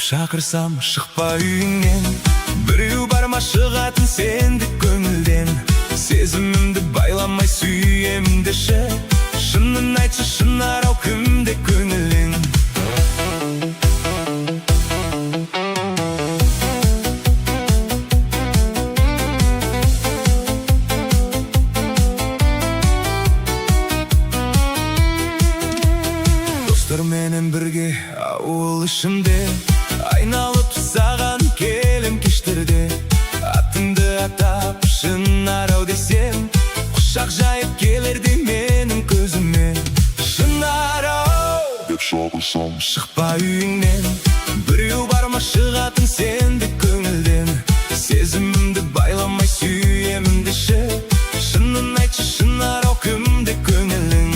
деп шақырсам шықпа үйіңнен. Біреу барма шығатын сендік көңілден. Сезімімді байламай сүйемін деші, шынын айтшы шынар ау кімде көңілің. Достарменен бірге ауыл ішімде, айналып саған келем кештерде. Атыңды атап шынар ау десем, құшақ жайып келерде менің көзіме. Шынар ау деп шақырсам шықпа үйіңнен. Біреу барма шығатын сендік көңілден. Сезімімді байламай сүйемін деші, шынын айтшы шынар ау кімде көңілің.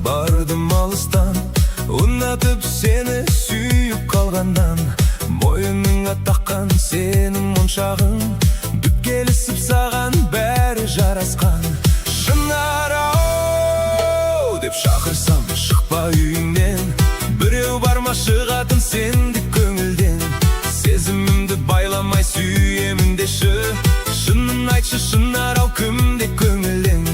Бардым алыстан, ұнатып сені сүйіп қалғаннан. Мойыныңа таққан сенің моншағың, бүткелісіп саған бәрі жарасқан. Шынар ау деп шақырсам шықпа үйіңнен. Біреу барма шығатын сендік көңілден. Сезімімді байламай сүйемін деші, шынын айтшы шынар ау кімде көңілің.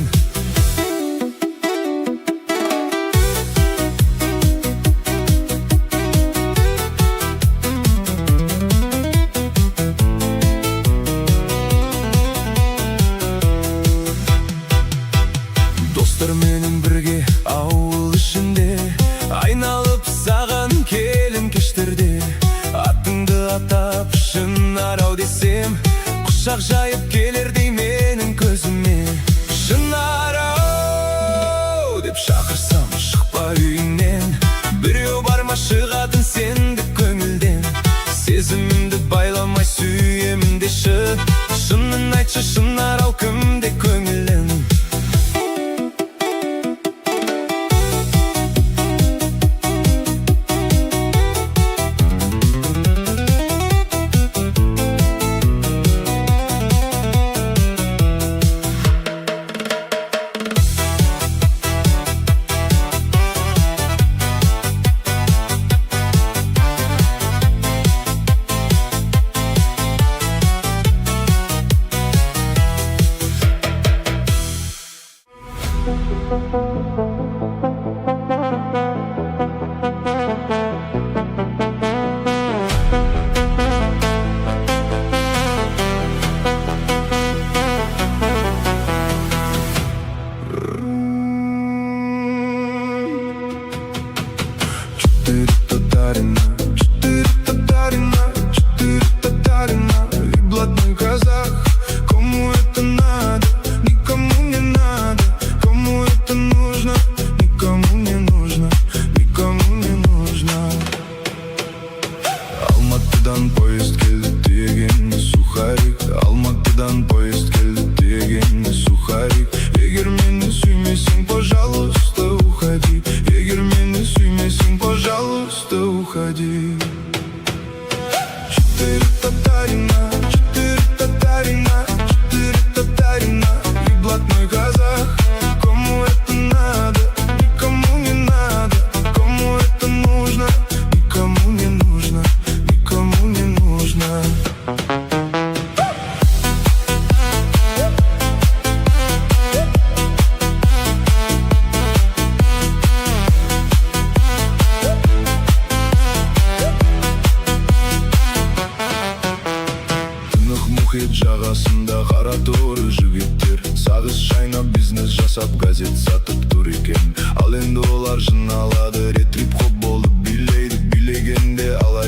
Достарменен бірге ауыл ішінде, айналып саған келем кештерде. Атыңды атап шынар ау десем, құшақ жайып келердей менің көзіме. Шынар ау деп шақырсам шықпа үйіңнен. Біреу барма шығатын сендік көңілден. Сезімімді байламай сүйемін деші, шынын айтшы шынар ау кімде көңілің. Поезд келді дегені сухарик, Алматыдан поезд келді дегені сухарик. Егер мені сүймесең, пожалуйста, уходи. Егер мені сүймесең, пожалуйста, уходи. Четыре татарина, и блатной казах. Кому это надо? Никому не надо. Кому это нужно? Никому не нужно. Никому не нужно. мұхит жағасында қара торы жігіттер. Сағыз шайнап бизнес жасап газет сатып тұр екен. Ал енді олар жын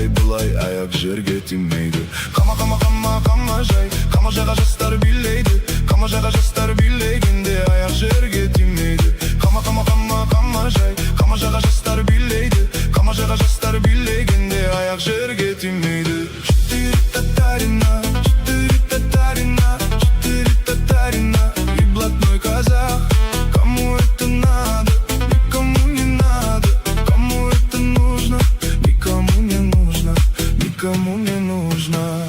былай аяк жерге тимейді. Қама жай, қама жайға жастар билейді. Қама жайға жастар билегенде аяк жерге тимейді. Қама жай, қама жайға жастар билейді. Қама жайға жастар билегенде аяк жерге тимейді. Татарина, татарина, татарина и блатной казах. Кому это надо, никому не надо. Кому это нужно, никому не нужно, никому не нужно.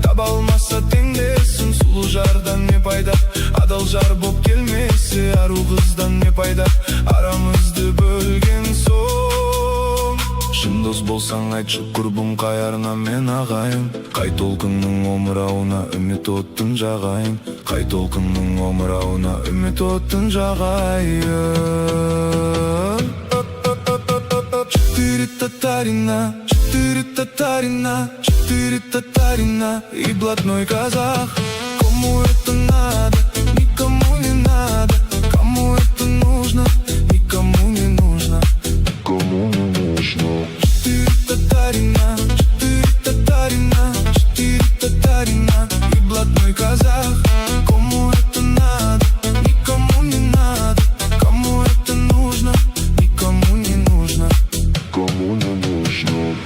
Таба алмаса теңдесін, сұлу жардан не пайда? Адал жар боп келмесе, ару қыздан не пайда? Арамызды бөлген соң шын дос болсаң айтшы, құрбым қайарына мен ағайын. Қай толқынның омырауына үміт оттың жағайын. Қай толқынның омырауына үміт оттың жағайын. Четыре татарина, четыре татарина, четыре татарина и блатной казах. Кому это надо, никому не надо. Кому это нужно, никому не нужно, кому не нужно. Четыре татарина, четыре татарина, четыре татарина и блатной казах. Кому это надо, никому не надо. Кому это нужно, никому не нужно, кому не нужно.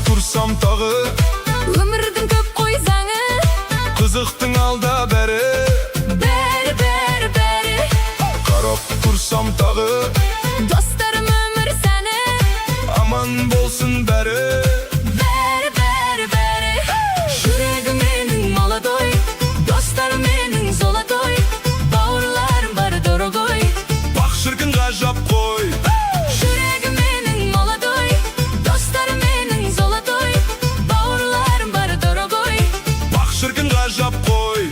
Тұрсам тағы өмірдің көп қой заңы, қызықтың алда бәрі. Қарап тұрсам тағы достарым өмір сәні, аман болсын бәрі. Жүрегі менің молодой, достарым менің золотой, бауырларым бар дорогой. Бақ шіркін ғажап қой. Жүрегі менің молодой, достарым менің золотой, бауырларым бар дорогой. Бақ шіркін ғажап қой.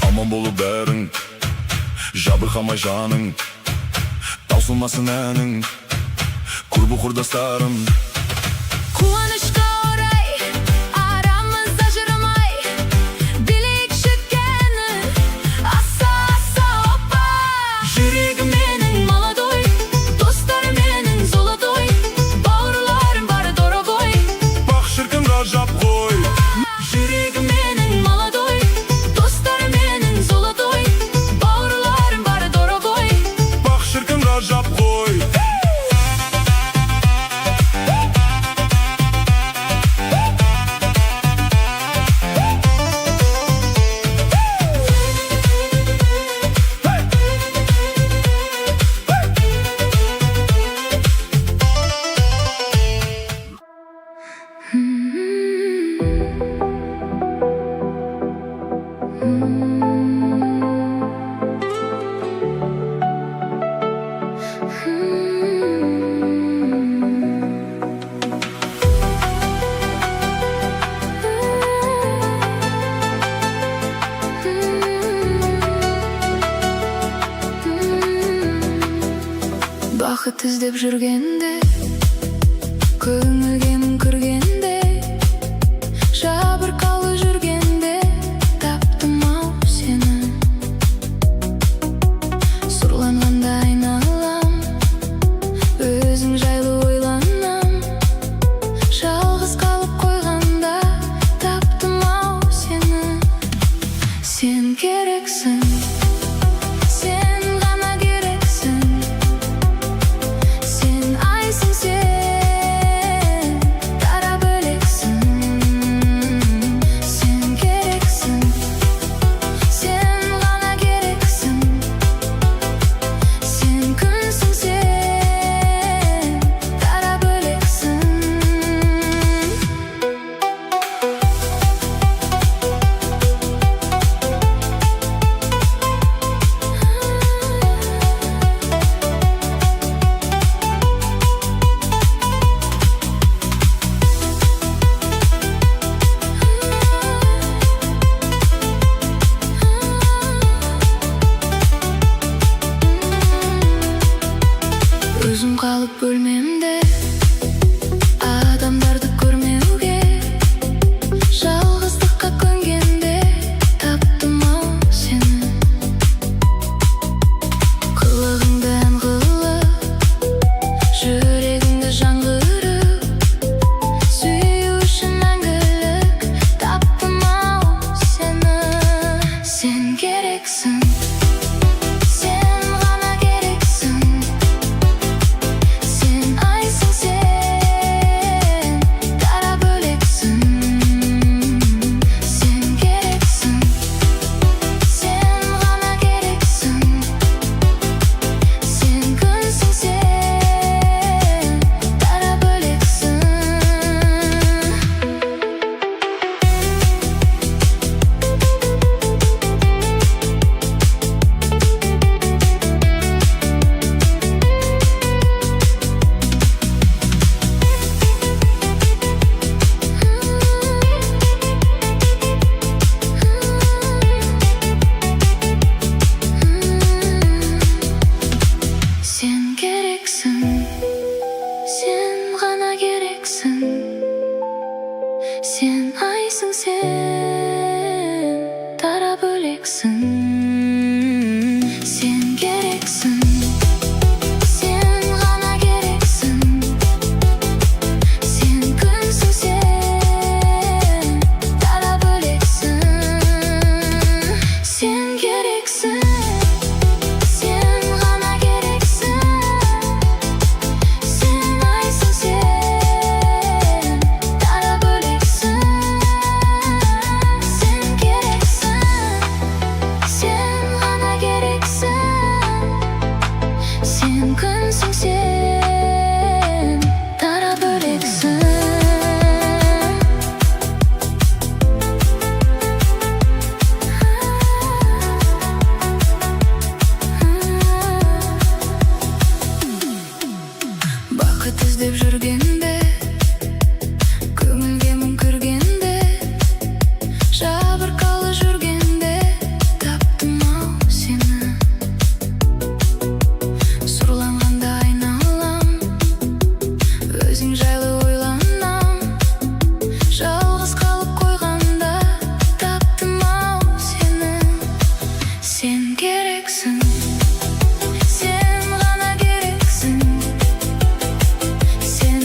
Аман болу бәрің, жабырқамай жаның, таусылмасын әнің, құрбы құрдастарым. Қуанышқа орай, арамызда жырымай, билік шеккені аса опа. Жүрегі менің молодой, достарым менің золотой, бауырларым бар дорогой. Бақ шіркін ғажап қой. Жүрегі менің молодой, достарым менің золотой, бауырларым бар дорогой. Бақ шіркін ғажап қой. бақыт іздеп жүргенде, көңілге мұң кіргенде, жабырқаулы жүргенде таптым-ау сені. Сұрланғанда айналам, өзің жайлы ойланам, жалғыз қалып қойғанда таптым-ау сені. Сен керексің, сен ғана керексің, сен айсың, сен дара бөлексің. Сен керексің, сен ғана керексің, сен күнсің, сен дара бөлексің. Өзім қалып бөлмемде, адамдарды көрмеуге, жалғыздыққа көнгенде таптым-ау сені. Қылығыңды ән қылып, жүрегіңді жаңғырып, сүю үшін мәңгілік таптым-ау сені. Сен керексің, сен ғана керексің, сен айсың, сен дара бөлексің. Сен керексің, сен ғана керексің, сен күнсің, сен дара бөлексің. Сен керексің, сен ғана керексің, сен айсың, сен дара бөлексің. Сен керексің, сен ғана керексің, сен күнсің, сен дара бөлексің. Сен керексің, сен ғана керексің, сен айсың, сен дара бөлексің. Сен керексің, сен ғана керексің, сен күнсің, сен дара бөлексің. Бақыт іздеп жүргенде, көңілге мұң кіргенде, жабырқаулы жүргенде таптым-ау сені. Сұрланғанда айналам, өзің жайлы ойланам, жалғыз қалып қойғанда таптым-ау сені. Сен керексің, сен ғана керексің, сен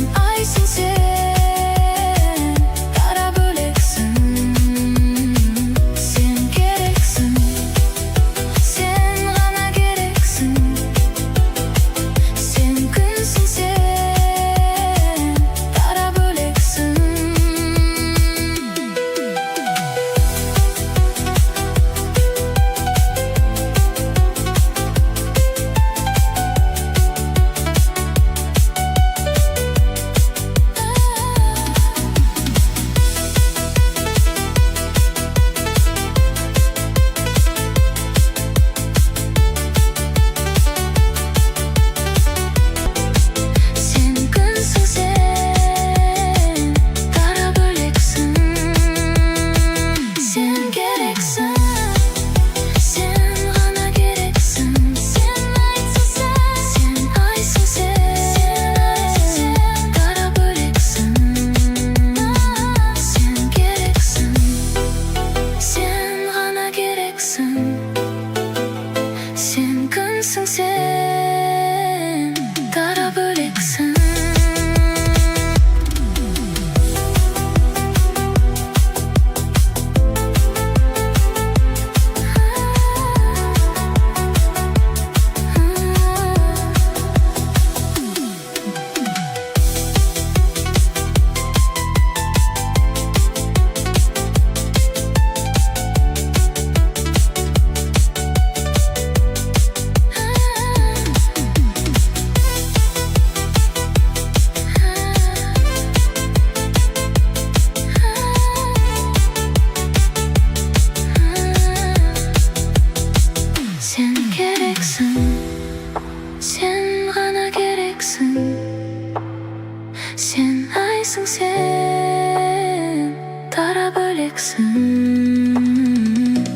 күнсің сен, дара бөлексің.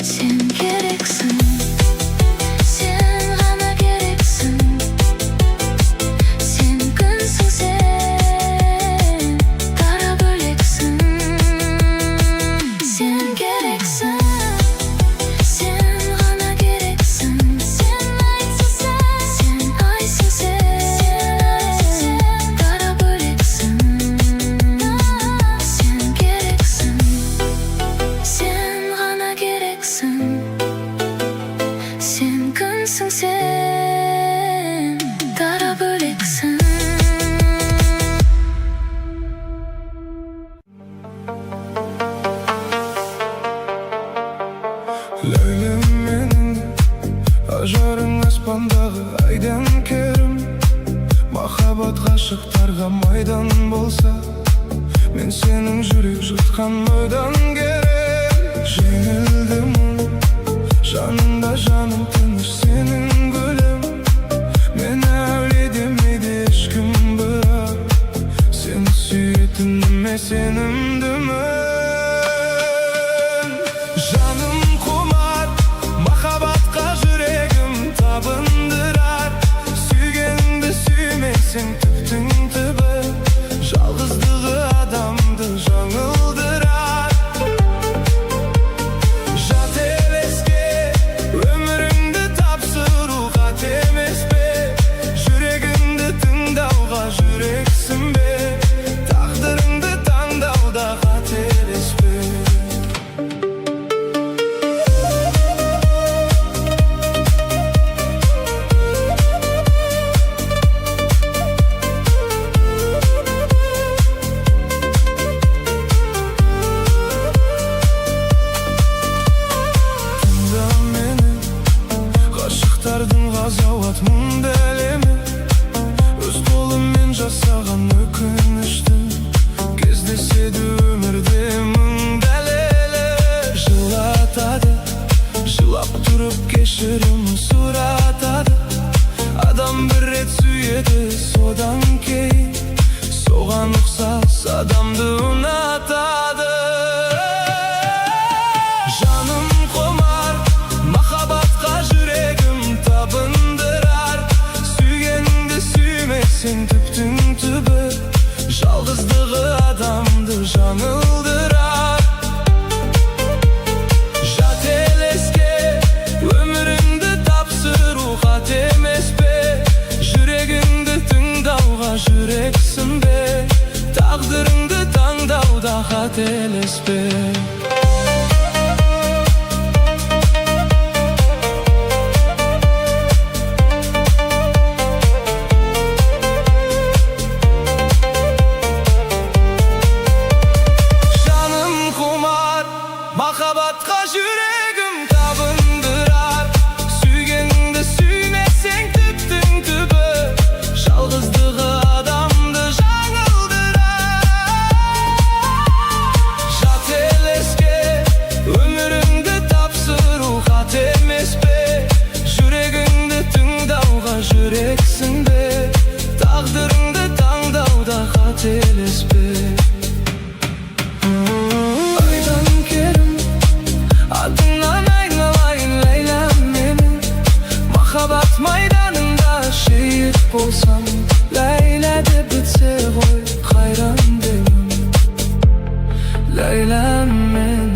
Сен керексің, сен ғана керексің. Сен күнсің сен, дара бөлексің. Сен керексің, сен ғана керексің. Сен айтсың сен айсың сен, дара бөлексің. Сен керексің, сен ғана керексің. Сен күнсің сен, дара бөлексің. Ләйлім менің, ажарың аспандағы айдан керім. Махаббат ғашықтарға майдан болса, мен сенің жүрек жұтқан ойдан керек. Жеңілдім жанымда, жаным тыныш сенің гүлім. Мен әулие демейді ешкім, бірақ сені сүйетініме сенімдімін. Жаным құмар, махаббатқа жүрегім табындырар. Сүйгенді сүймесең түптің түбі, жалғыздығы адамды жаңылдырар. Жат елеске өміріңді тапсыру қат емес пе? Жүрегіңді тыңдауға жүрексің бе? Тағдырыңды таңдауда қателеспе. Тыңда мені, ғашықтардың ғазауат мұңды әлемі. Өз қолыммен жасаған өкінішті, кездеседі өмірде мың дәлелі. Жылатады, жылап тұрып кешірім сұратады. Адам бір рет сүйеді, содан кейін соған ұқсас адамды ұнатады. Жаным құмар, махаббатқа жүрегім табындырар. Сүйгенді сүймесең түптің түбі, жалғыздығы адамды жаңылдырар. Жат елеске өміріңді тапсыру қат емес пе? Жүрегіңді тыңдауға жүрексің бе? Тағдырыңды таңдауда қателеспе. Жаным құмар, махаббатқа жүрегім табындырар. Сүйгенді сүймесең түптің түбі, жалғыздығы адамды жаңылдырар. Жат елеске өміріңді тапсыру қат емес пе? Жүрегіңді тыңдауға жүрексің бе? Тағдырыңды таңдауда қателеспе. Айдан керім, атыңнан айналайын Ләйләм менің. Махаббат майданында шейіт болсам, Ләйләде бітсе ғой қайран демім. Ләйләм менің.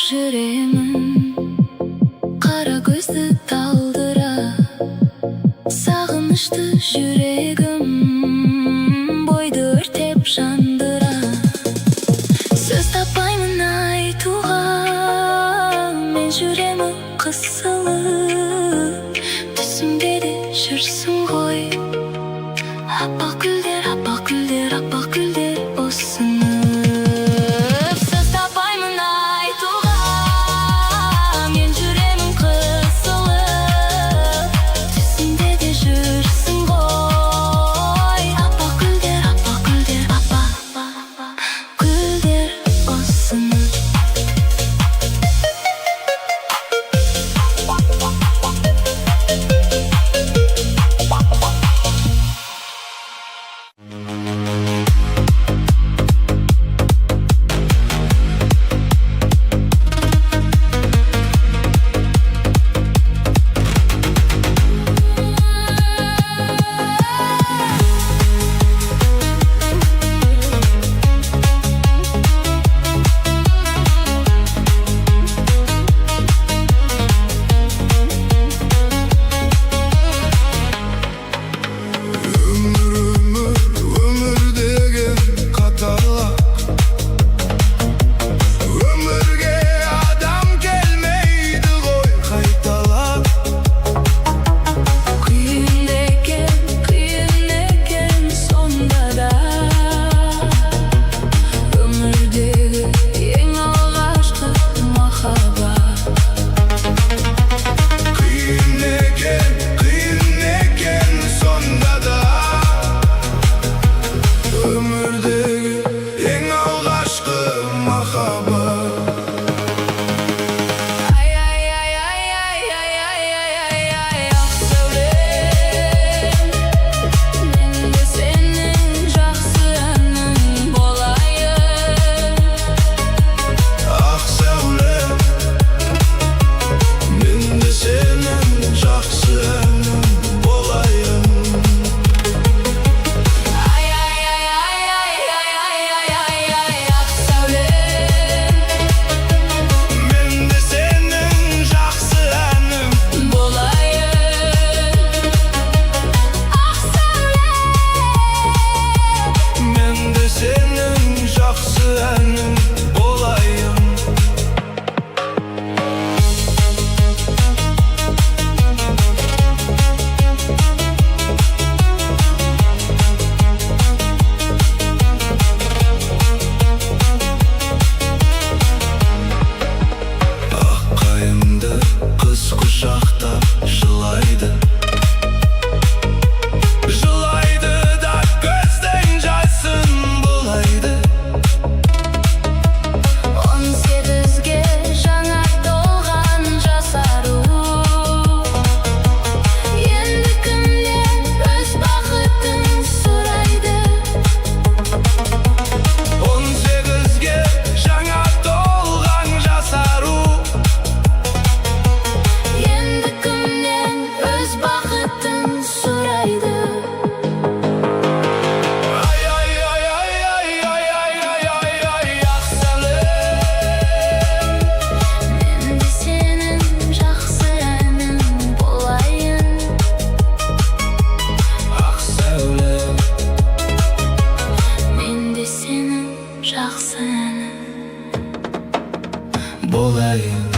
жүремін, қара көзді талдыра, сағынышты жүрегім бойды өртеп жандыра. Сөз таппаймын айтуға, мен жүремін қысылып, түсімде де жүрсің ғой. Аппақ гүлдер, аппақ гүлдер, аппақ гүлдер ұсынып. Сөз таппаймын айтуға, мен жүремін қысылып, түсімде де жүрсің ғой. Аппақ гүлдер, аппақ гүлдер, аппақ гүлдер ұсынып. Болайын.